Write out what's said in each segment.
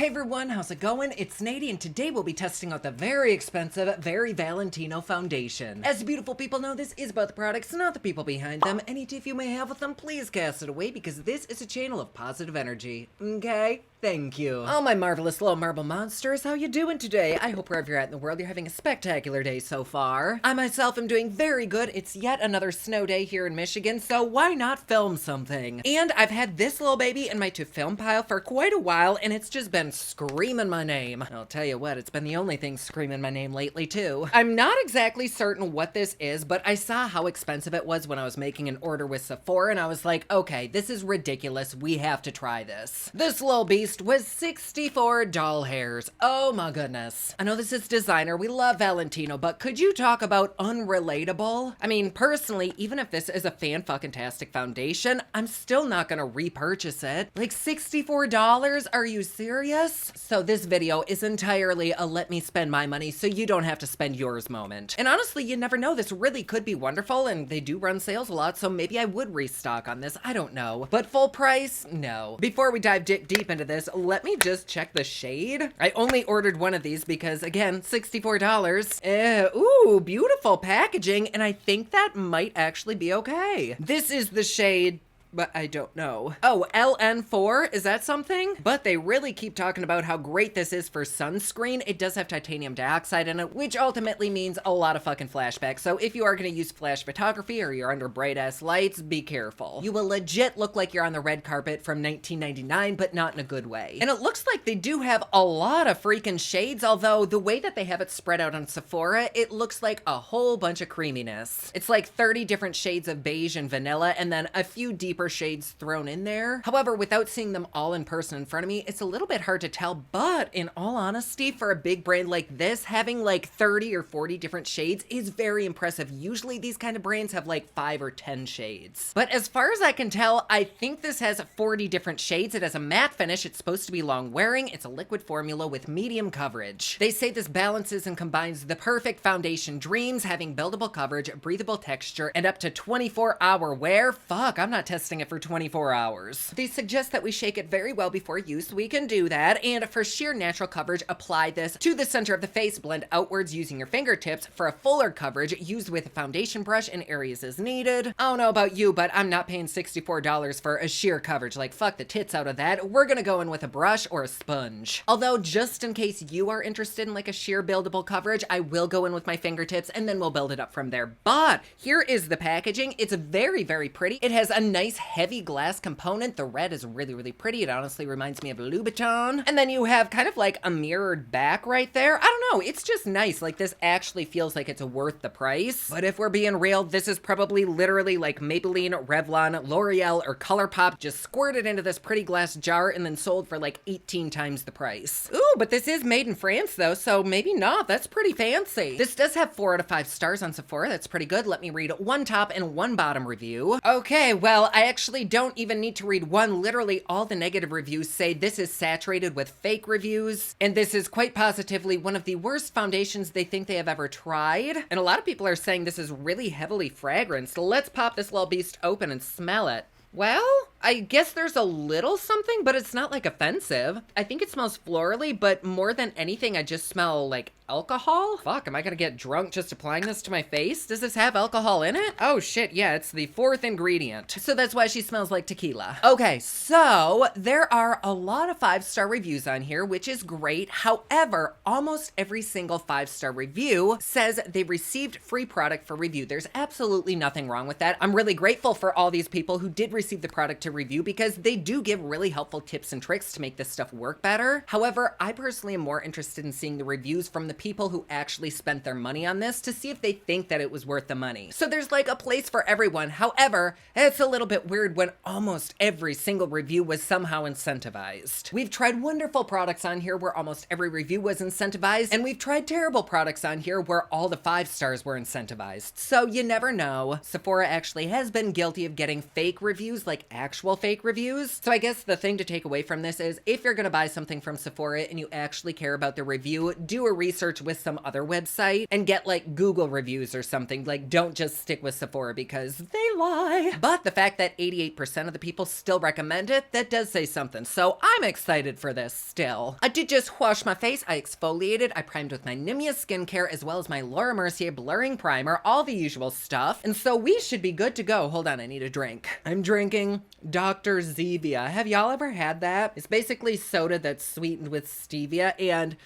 Hey everyone, how's it going? It's Nady, and today we'll be testing out the very expensive, very Valentino foundation. As beautiful people know, this is about the products, not the people behind them. Any tiff you may have with them, please cast it away because this is a channel of positive energy. Okay? Thank you. All my marvelous little marble monsters, how you doing today? I hope wherever you're at in the world, you're having a spectacular day so far. I myself am doing very good. It's yet another snow day here in Michigan, so why not film something? And I've had this little baby in my to-film pile for quite a while, and it's just been screaming my name. I'll tell you what, it's been the only thing screaming my name lately, too. I'm not exactly certain what this is, but I saw how expensive it was when I was making an order with Sephora, and I was like, okay, this is ridiculous. We have to try this. This little beast was 64 doll hairs. Oh my goodness. I know this is designer. We love Valentino, but could you talk about unrelatable? I mean, personally, even if this is a fan-fucking-tastic foundation, I'm still not gonna repurchase it. Like $64? Are you serious? So this video is entirely a let me spend my money so you don't have to spend yours moment. And honestly, you never know. This really could be wonderful, and they do run sales a lot, so maybe I would restock on this. I don't know. But full price? No. Before we dive deep into this, let me just check the shade. I only ordered one of these because, again, $64. Ooh, beautiful packaging, and I think that might actually be okay. This is the shade, but I don't know. Oh, LN4, is that something? But they really keep talking about how great this is for sunscreen. It does have titanium dioxide in it, which ultimately means a lot of fucking flashbacks. So if you are gonna use flash photography or you're under bright ass lights, be careful. You will legit look like you're on the red carpet from 1999, but not in a good way. And it looks like they do have a lot of freaking shades, although the way that they have it spread out on Sephora, it looks like a whole bunch of creaminess. It's like 30 different shades of beige and vanilla, and then a few deeper shades thrown in there. However, without seeing them all in person in front of me, it's a little bit hard to tell, but in all honesty, for a big brand like this, having like 30 or 40 different shades is very impressive. Usually these kind of brands have like 5 or 10 shades. But as far as I can tell, I think this has 40 different shades. It has a matte finish. It's supposed to be long wearing. It's a liquid formula with medium coverage. They say this balances and combines the perfect foundation dreams, having buildable coverage, breathable texture, and up to 24-hour wear. Fuck, I'm not testing it for 24 hours. They suggest that we shake it very well before use. We can do that. And for sheer natural coverage, apply this to the center of the face, blend outwards using your fingertips. For a fuller coverage, use with a foundation brush in areas as needed. I don't know about you, but I'm not paying $64 for a sheer coverage. Like, fuck the tits out of that. We're gonna go in with a brush or a sponge. Although, just in case you are interested in like a sheer buildable coverage, I will go in with my fingertips and then we'll build it up from there. But here is the packaging. It's very, very pretty. It has a nice heavy glass component. The red is really, really pretty. It honestly reminds me of Louboutin. And then you have kind of like a mirrored back right there. I don't know. It's just nice. Like, this actually feels like it's worth the price. But if we're being real, this is probably literally like Maybelline, Revlon, L'Oreal, or ColourPop just squirted into this pretty glass jar and then sold for like 18 times the price. Ooh, but this is made in France though, so maybe not. That's pretty fancy. This does have 4 out of 5 stars on Sephora. That's pretty good. Let me read one top and one bottom review. Okay, well, I actually don't even need to read one. Literally all the negative reviews say this is saturated with fake reviews, and this is quite positively one of the worst foundations they think they have ever tried. And a lot of people are saying this is really heavily fragranced. Let's pop this little beast open and smell it. Well, I guess there's a little something, but it's not like offensive. I think it smells florally, but more than anything, I just smell like alcohol. Fuck, am I gonna get drunk just applying this to my face? Does this have alcohol in it? Oh shit, yeah, it's the 4th ingredient. So that's why she smells like tequila. Okay, so there are a lot of 5-star reviews on here, which is great. However, almost every single 5-star review says they received free product for review. There's absolutely nothing wrong with that. I'm really grateful for all these people who did receive the product to review because they do give really helpful tips and tricks to make this stuff work better. However, I personally am more interested in seeing the reviews from the people who actually spent their money on this to see if they think that it was worth the money. So there's like a place for everyone. However, it's a little bit weird when almost every single review was somehow incentivized. We've tried wonderful products on here where almost every review was incentivized, and we've tried terrible products on here where all the 5 stars were incentivized. So you never know. Sephora actually has been guilty of getting fake reviews, like actual actual fake reviews. So I guess the thing to take away from this is if you're gonna buy something from Sephora and you actually care about the review, do a research with some other website and get like Google reviews or something. Like, don't just stick with Sephora because they lie. But the fact that 88% of the people still recommend it, that does say something. So I'm excited for this still. I did just wash my face, I exfoliated, I primed with my Nimia skincare as well as my Laura Mercier blurring primer, all the usual stuff. And so we should be good to go. Hold on, I need a drink. I'm drinking Dr. Zevia. Have y'all ever had that? It's basically soda that's sweetened with stevia, and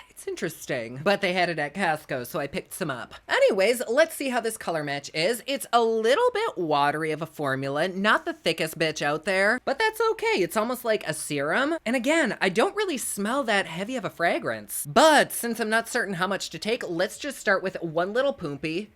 it's interesting, but they had it at Costco, so I picked some up. Anyways, let's see how this color match is. It's a little bit watery of a formula, not the thickest bitch out there, but that's okay. It's almost like a serum. And again, I don't really smell that heavy of a fragrance. But since I'm not certain how much to take, let's just start with one little poompy.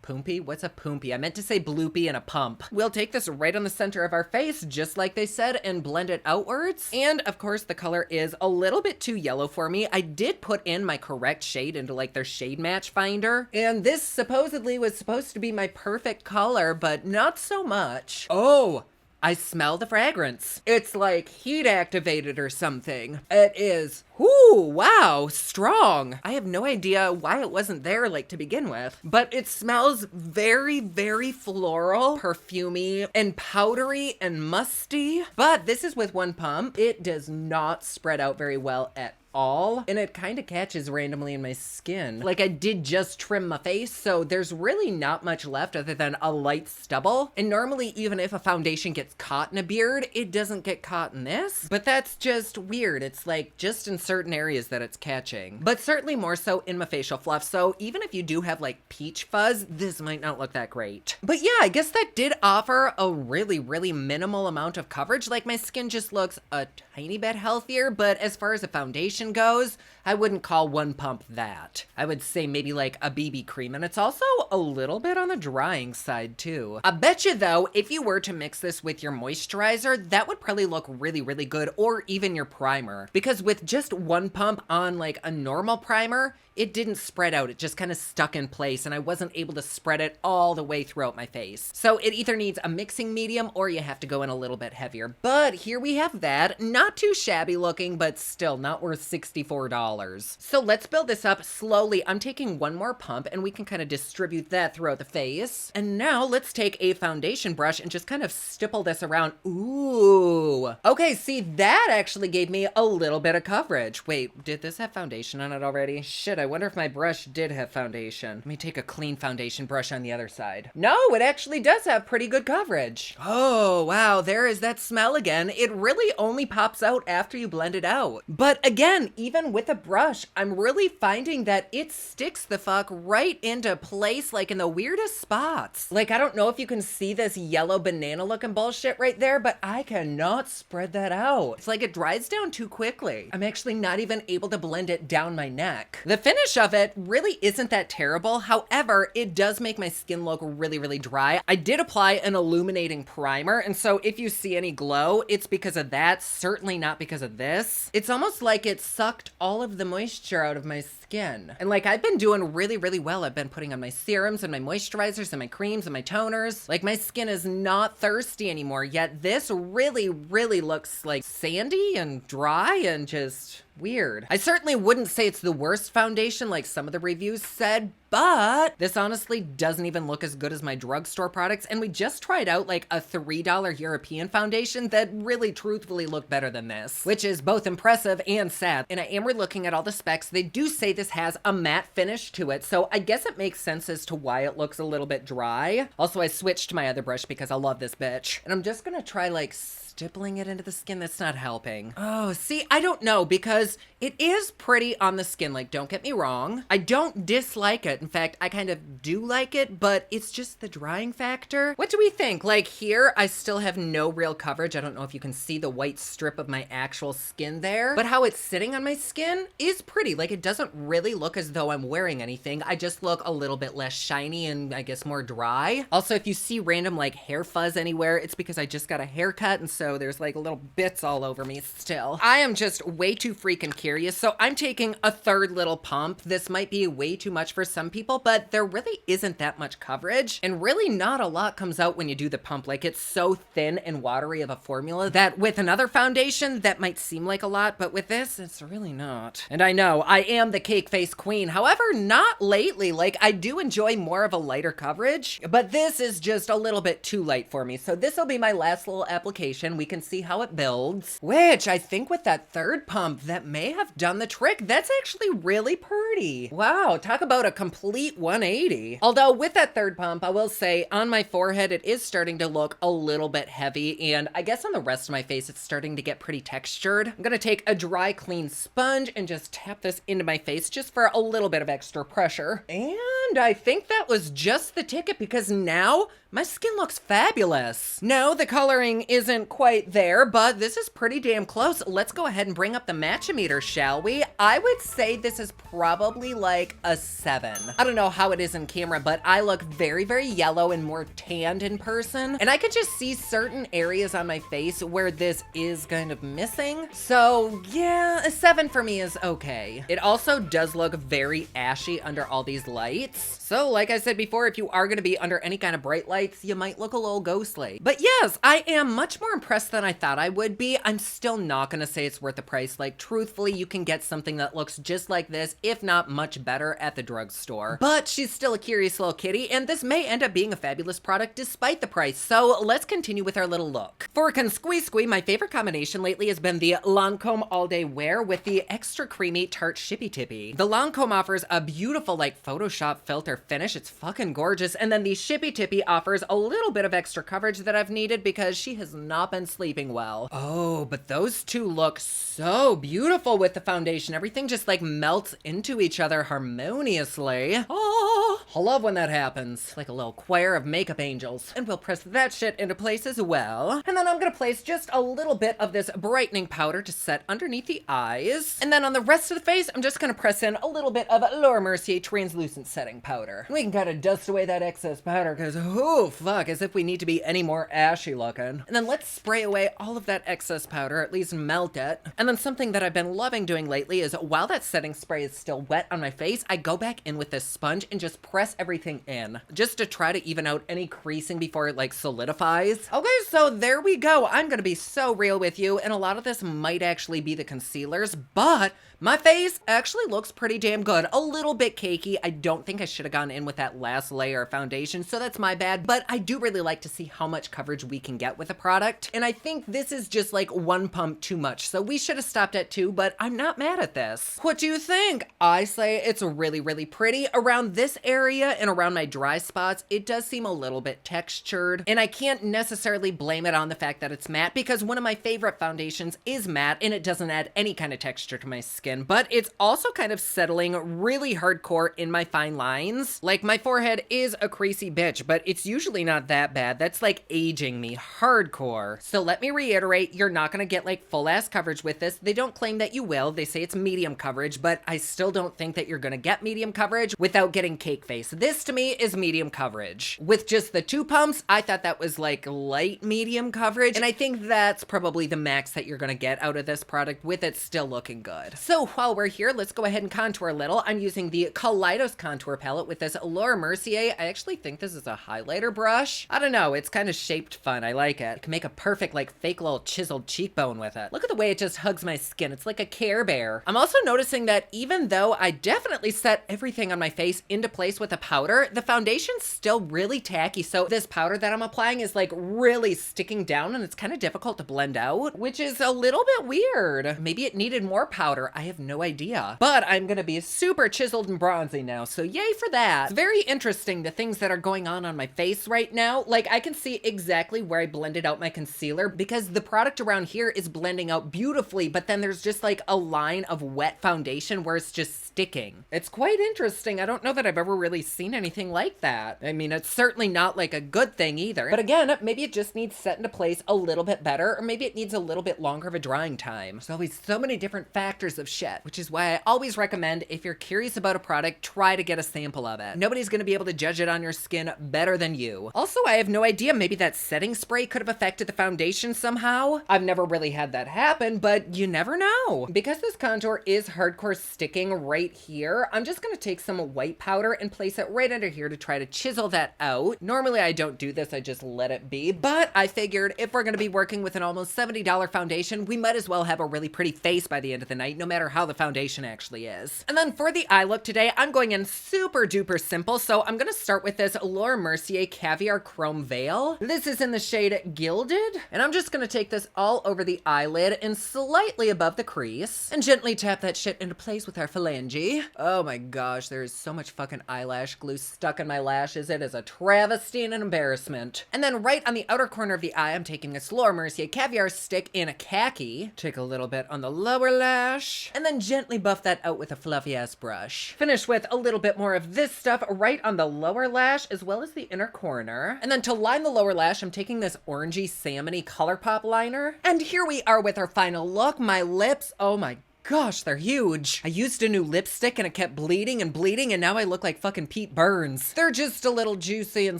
Poompy? What's a poompy? I meant to say bloopy and a pump. We'll take this right on the center of our face, just like they said, and blend it outwards. And of course, the color is a little bit too yellow for me. I did put in my correct shade into like their shade match finder. And this supposedly was supposed to be my perfect color, but not so much. Oh, I smell the fragrance. It's like heat activated or something. It is, ooh, wow, strong. I have no idea why it wasn't there like to begin with, but it smells very, very floral, perfumey, and powdery and musty. But this is with one pump. It does not spread out very well at all, and it kind of catches randomly in my skin. Like, I did just trim my face, so there's really not much left other than a light stubble. And normally, even if a foundation gets caught in a beard, it doesn't get caught in this. But that's just weird. It's like just in certain areas that it's catching, but certainly more so in my facial fluff. So even if you do have like peach fuzz, this might not look that great. But yeah, I guess that did offer a really, really minimal amount of coverage. Like, my skin just looks a tiny bit healthier, but as far as a foundation goes, I wouldn't call one pump that. I would say maybe like a BB cream, and it's also a little bit on the drying side too. I bet you though, if you were to mix this with your moisturizer, that would probably look really, really good, or even your primer, because with just one pump on like a normal primer, it didn't spread out. It just kind of stuck in place, and I wasn't able to spread it all the way throughout my face. So it either needs a mixing medium or you have to go in a little bit heavier. But here we have that. Not too shabby looking, but still not worth $64. So let's build this up slowly. I'm taking one more pump and we can kind of distribute that throughout the face. And now let's take a foundation brush and just kind of stipple this around. Ooh. Okay, see, that actually gave me a little bit of coverage. Wait, did this have foundation on it already? Shit, I wonder if my brush did have foundation. Let me take a clean foundation brush on the other side. No, it actually does have pretty good coverage. Oh, wow, there is that smell again. It really only pops out after you blend it out. But again, even with a brush, I'm really finding that it sticks the fuck right into place, like in the weirdest spots. Like, I don't know if you can see this yellow banana looking bullshit right there, but I cannot spread that out. It's like it dries down too quickly. I'm actually not even able to blend it down my neck. The finish of it really isn't that terrible. However, it does make my skin look really, really dry. I did apply an illuminating primer, and so if you see any glow, it's because of that, certainly not because of this. It's almost like it sucked all of the moisture out of my skin. And like, I've been doing really, really well. I've been putting on my serums and my moisturizers and my creams and my toners. Like, my skin is not thirsty anymore, yet this really, really looks like sandy and dry and just weird. I certainly wouldn't say it's the worst foundation like some of the reviews said, but this honestly doesn't even look as good as my drugstore products. And we just tried out like a $3 European foundation that really truthfully looked better than this, which is both impressive and sad. And I am relooking at all the specs. They do say this has a matte finish to it, so I guess it makes sense as to why it looks a little bit dry. Also, I switched to my other brush because I love this bitch. And I'm just gonna try like stippling it into the skin. That's not helping. Oh, see, I don't know, because it is pretty on the skin. Like, don't get me wrong. I don't dislike it. In fact, I kind of do like it, but it's just the drying factor. What do we think? Like, here, I still have no real coverage. I don't know if you can see the white strip of my actual skin there, but how it's sitting on my skin is pretty. Like, it doesn't really look as though I'm wearing anything. I just look a little bit less shiny and I guess more dry. Also, if you see random like hair fuzz anywhere, it's because I just got a haircut, and so there's like little bits all over me still. I am just way too freaking can carry. So I'm taking a third little pump. This might be way too much for some people, but there really isn't that much coverage, and really not a lot comes out when you do the pump. Like, it's so thin and watery of a formula that with another foundation that might seem like a lot, but with this, it's really not. And I know I am the cake face queen, however, not lately. Like, I do enjoy more of a lighter coverage, but this is just a little bit too light for me. So this will be my last little application. We can see how it builds, which I think with that third pump, that may have done the trick. That's actually really pretty. Wow, talk about a complete 180. Although with that third pump, I will say on my forehead, it is starting to look a little bit heavy, and I guess on the rest of my face, it's starting to get pretty textured. I'm gonna take a dry, clean sponge and just tap this into my face just for a little bit of extra pressure. And I think that was just the ticket, because now my skin looks fabulous. No, the coloring isn't quite there, but this is pretty damn close. Let's go ahead and bring up the matchometer, shall we? I would say this is probably like a 7. I don't know how it is in camera, but I look very, very yellow and more tanned in person. And I could just see certain areas on my face where this is kind of missing. So yeah, a 7 for me is okay. It also does look very ashy under all these lights. So like I said before, if you are gonna be under any kind of bright light, you might look a little ghostly. But yes, I am much more impressed than I thought I would be. I'm still not gonna say it's worth the price. Like, truthfully, you can get something that looks just like this, if not much better, at the drugstore. But she's still a curious little kitty, and this may end up being a fabulous product despite the price. So let's continue with our little look. For Consquee, my favorite combination lately has been the Lancome All Day Wear with the extra creamy Tarte Shippy Tippy. The Lancome offers a beautiful, like, Photoshop filter finish. It's fucking gorgeous. And then the Shippy Tippy offers a little bit of extra coverage that I've needed because she has not been sleeping well. Oh, but those two look so beautiful with the foundation. Everything just like melts into each other harmoniously. Oh, I love when that happens. Like a little choir of makeup angels. And we'll press that shit into place as well. And then I'm gonna place just a little bit of this brightening powder to set underneath the eyes. And then on the rest of the face, I'm just gonna press in a little bit of Laura Mercier translucent setting powder. We can kind of dust away that excess powder because, oh fuck, as if we need to be any more ashy looking. And then let's spray away all of that excess powder, at least melt it. And then something that I've been loving doing lately is while that setting spray is still wet on my face, I go back in with this sponge and just press everything in, just to try to even out any creasing before it like solidifies. Okay, so there we go. I'm gonna be so real with you, and a lot of this might actually be the concealers, but my face actually looks pretty damn good. A little bit cakey. I don't think I should have gone in with that last layer of foundation, so that's my bad, but I do really like to see how much coverage we can get with a product, and I think this is just like one pump too much, so we should have stopped at 2, but I'm not mad at this. What do you think? I say it's really, really pretty. Around this area and around my dry spots, it does seem a little bit textured, and I can't necessarily blame it on the fact that it's matte, because one of my favorite foundations is matte, and it doesn't add any kind of texture to my skin. But it's also kind of settling really hardcore in my fine lines. Like, my forehead is a creasy bitch, but it's usually not that bad. That's like aging me hardcore. So let me reiterate, you're not gonna get like full ass coverage with this. They don't claim that you will. They say it's medium coverage, but I still don't think that you're gonna get medium coverage without getting cake face. This to me is medium coverage. With just the 2 pumps, I thought that was like light medium coverage, and I think that's probably the max that you're gonna get out of this product with it still looking good. So while we're here, let's go ahead and contour a little. I'm using the Kaleidos contour palette with this Laura Mercier. I actually think this is a highlighter brush. I don't know, it's kind of shaped fun. I like it. It can make a perfect like fake little chiseled cheekbone with it. Look at the way it just hugs my skin. It's like a Care Bear. I'm also noticing that even though I definitely set everything on my face into place with a powder, the foundation's still really tacky. So this powder that I'm applying is like really sticking down, and it's kind of difficult to blend out, which is a little bit weird. Maybe it needed more powder. I have no idea. But I'm gonna be super chiseled and bronzy now, so yay for that. It's very interesting the things that are going on my face right now. Like, I can see exactly where I blended out my concealer because the product around here is blending out beautifully, but then there's just like a line of wet foundation where it's just sticking. It's quite interesting. I don't know that I've ever really really seen anything like that. I mean, it's certainly not like a good thing either. But again, maybe it just needs set into place a little bit better, or maybe it needs a little bit longer of a drying time. There's always so many different factors of shit, which is why I always recommend, if you're curious about a product, try to get a sample of it. Nobody's gonna be able to judge it on your skin better than you. Also, I have no idea, maybe that setting spray could have affected the foundation somehow. I've never really had that happen, but you never know. Because this contour is hardcore sticking right here, I'm just gonna take some white powder and place it right under here to try to chisel that out. Normally I don't do this, I just let it be, but I figured if we're gonna be working with an almost $70 foundation, we might as well have a really pretty face by the end of the night, no matter how the foundation actually is. And then for the eye look today, I'm going in super duper simple, so I'm gonna start with this Laura Mercier Caviar Chrome Veil. This is in the shade Gilded, and I'm just gonna take this all over the eyelid and slightly above the crease, and gently tap that shit into place with our phalange. Oh my gosh, there is so much fucking eyelash glue stuck in my lashes. It is a travesty and an embarrassment. And then right on the outer corner of the eye, I'm taking this Laura Mercier Caviar stick in a khaki. Take a little bit on the lower lash, and then gently buff that out with a fluffy ass brush. Finish with a little bit more of this stuff right on the lower lash, as well as the inner corner. And then to line the lower lash, I'm taking this orangey salmony ColourPop liner. And here we are with our final look. My lips, oh my gosh, they're huge. I used a new lipstick and it kept bleeding and bleeding, and now I look like fucking Pete Burns. They're just a little juicy and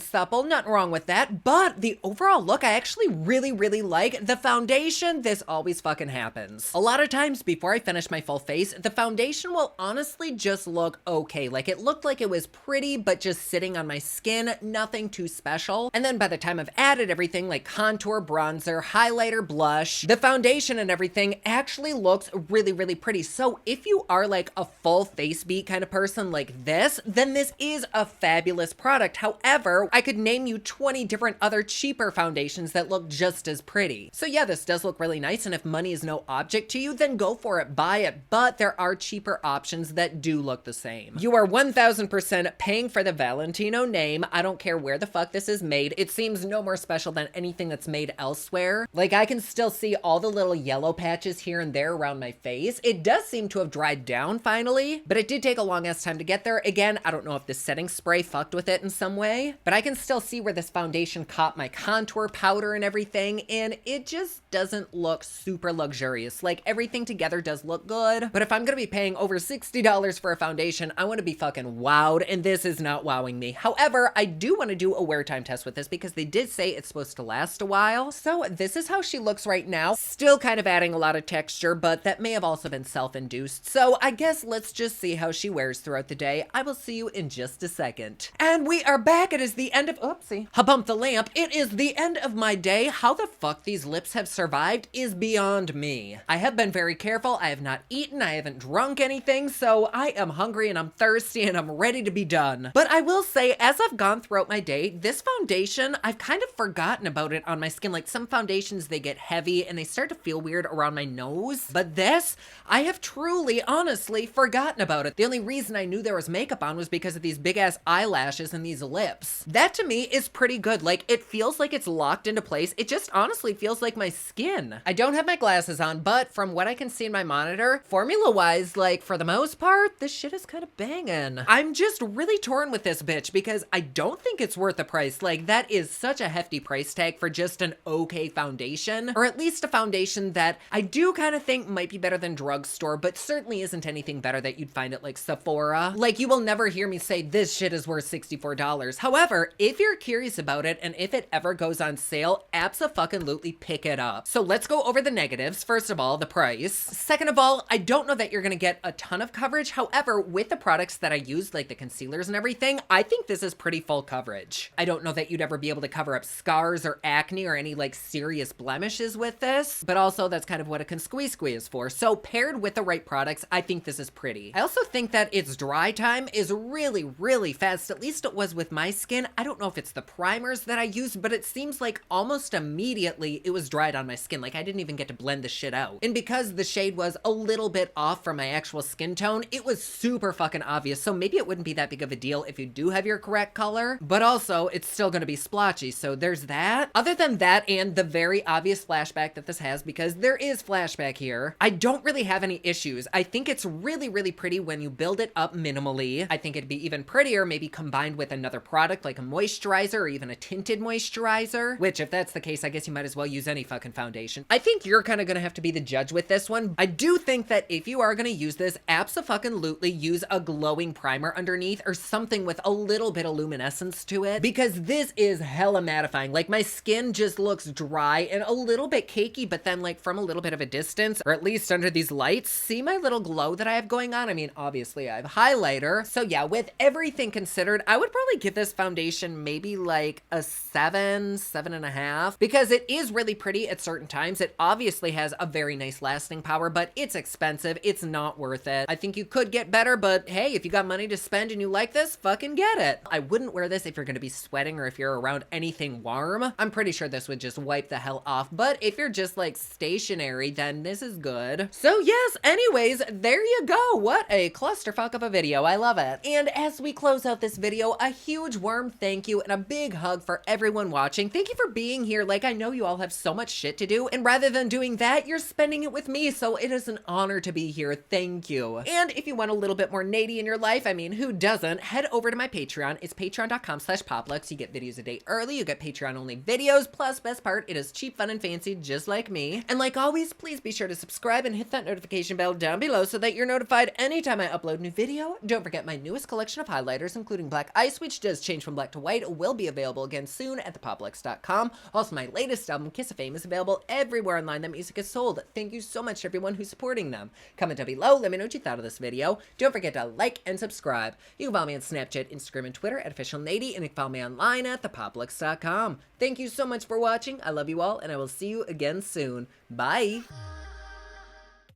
supple, nothing wrong with that, but the overall look I actually really like. The foundation, this always fucking happens. A lot of times before I finish my full face, the foundation will honestly just look okay. Like, it looked like it was pretty, but just sitting on my skin, nothing too special. And then by the time I've added everything like contour, bronzer, highlighter, blush, the foundation and everything actually looks really pretty. So if you are like a full face beat kind of person like this, then this is a fabulous product. However, I could name you 20 different other cheaper foundations that look just as pretty. So yeah, this does look really nice, and if money is no object to you, then go for it, buy it. But there are cheaper options that do look the same. You are 1000% paying for the Valentino name. I don't care where the fuck this is made. It seems no more special than anything that's made elsewhere. Like, I can still see all the little yellow patches here and there around my face. It does seem to have dried down finally, but it did take a long ass time to get there. Again, I don't know if the setting spray fucked with it in some way, but I can still see where this foundation caught my contour powder and everything, and it just doesn't look super luxurious. Like, everything together does look good, but if I'm gonna be paying over $60 for a foundation, I wanna be fucking wowed, and this is not wowing me. However, I do wanna do a wear time test with this because they did say it's supposed to last a while. So this is how she looks right now. Still kind of adding a lot of texture, but that may have also been self-induced. So I guess let's just see how she wears throughout the day. I will see you in just a second. And we are back. It is the end of, oopsie, I bumped the lamp. It is the end of my day. How the fuck these lips have survived is beyond me. I have been very careful. I have not eaten. I haven't drunk anything. So I am hungry and I'm thirsty and I'm ready to be done. But I will say, as I've gone throughout my day, this foundation, I've kind of forgotten about it on my skin. Like, some foundations, they get heavy and they start to feel weird around my nose. But this, I have truly, honestly forgotten about it. The only reason I knew there was makeup on was because of these big ass eyelashes and these lips. That to me is pretty good. Like, it feels like it's locked into place. It just honestly feels like my skin. I don't have my glasses on, but from what I can see in my monitor, formula wise, like, for the most part, this shit is kind of banging. I'm just really torn with this bitch because I don't think it's worth the price. Like, that is such a hefty price tag for just an okay foundation, or at least a foundation that I do kind of think might be better than drugstore, but certainly isn't anything better that you'd find at like Sephora. Like, you will never hear me say this shit is worth $64. However, if you're curious about it and if it ever goes on sale, abso-fucking-lutely pick it up. So let's go over the negatives. First of all, the price. Second of all, I don't know that you're gonna get a ton of coverage. However, with the products that I use, like the concealers and everything, I think this is pretty full coverage. I don't know that you'd ever be able to cover up scars or acne or any like serious blemishes with this, but also that's kind of what a squeeze is for. So paired with the right products, I think this is pretty. I also think that its dry time is really fast. At least it was with my skin. I don't know if it's the primers that I used, but it seems like almost immediately it was dried on my skin. Like, I didn't even get to blend the shit out. And because the shade was a little bit off from my actual skin tone, it was super fucking obvious. So maybe it wouldn't be that big of a deal if you do have your correct color, but also it's still gonna be splotchy. So there's that. Other than that, and the very obvious flashback that this has, because there is flashback here, I don't really have any issues. I think it's really, really pretty when you build it up minimally. I think it'd be even prettier maybe combined with another product like a moisturizer or even a tinted moisturizer, which if that's the case, I guess you might as well use any fucking foundation. I think you're kind of gonna have to be the judge with this one. I do think that if you are gonna use this, abso-fucking-lutely use a glowing primer underneath or something with a little bit of luminescence to it, because this is hella mattifying. Like, my skin just looks dry and a little bit cakey, but then like from a little bit of a distance, or at least under these lights, see my little glow that I have going on? I mean, obviously I have highlighter. So yeah, with everything considered, I would probably give this foundation maybe like a 7.5, because it is really pretty at certain times. It obviously has a very nice lasting power, but it's expensive. It's not worth it. I think you could get better, but hey, if you got money to spend and you like this, fucking get it. I wouldn't wear this if you're gonna be sweating or if you're around anything warm. I'm pretty sure this would just wipe the hell off, but if you're just like stationary, then this is good. So yes, anyways, there you go. What a clusterfuck of a video. I love it. And as we close out this video, a huge warm thank you and a big hug for everyone watching. Thank you for being here. Like, I know you all have so much shit to do, and rather than doing that, you're spending it with me, so it is an honor to be here. Thank you. And if you want a little bit more Nady in your life, I mean, who doesn't? Head over to my Patreon. It's patreon.com/poplux. You get videos a day early. You get Patreon only videos. Plus, best part, it is cheap, fun, and fancy, just like me. And like always, please be sure to subscribe and hit that notification bell down below so that you're notified anytime I upload a new video. Don't forget my newest collection of highlighters, including Black Ice, which does change from black to white, will be available again soon at thepoplux.com. Also, my latest album, Kiss of Fame, is available everywhere online that music is sold. Thank you so much to everyone who's supporting them. Comment down below, let me know what you thought of this video. Don't forget to like and subscribe. You can follow me on Snapchat, Instagram, and Twitter at officialnady, and you can follow me online at thepoplux.com. Thank you so much for watching. I love you all, and I will see you again soon. Bye!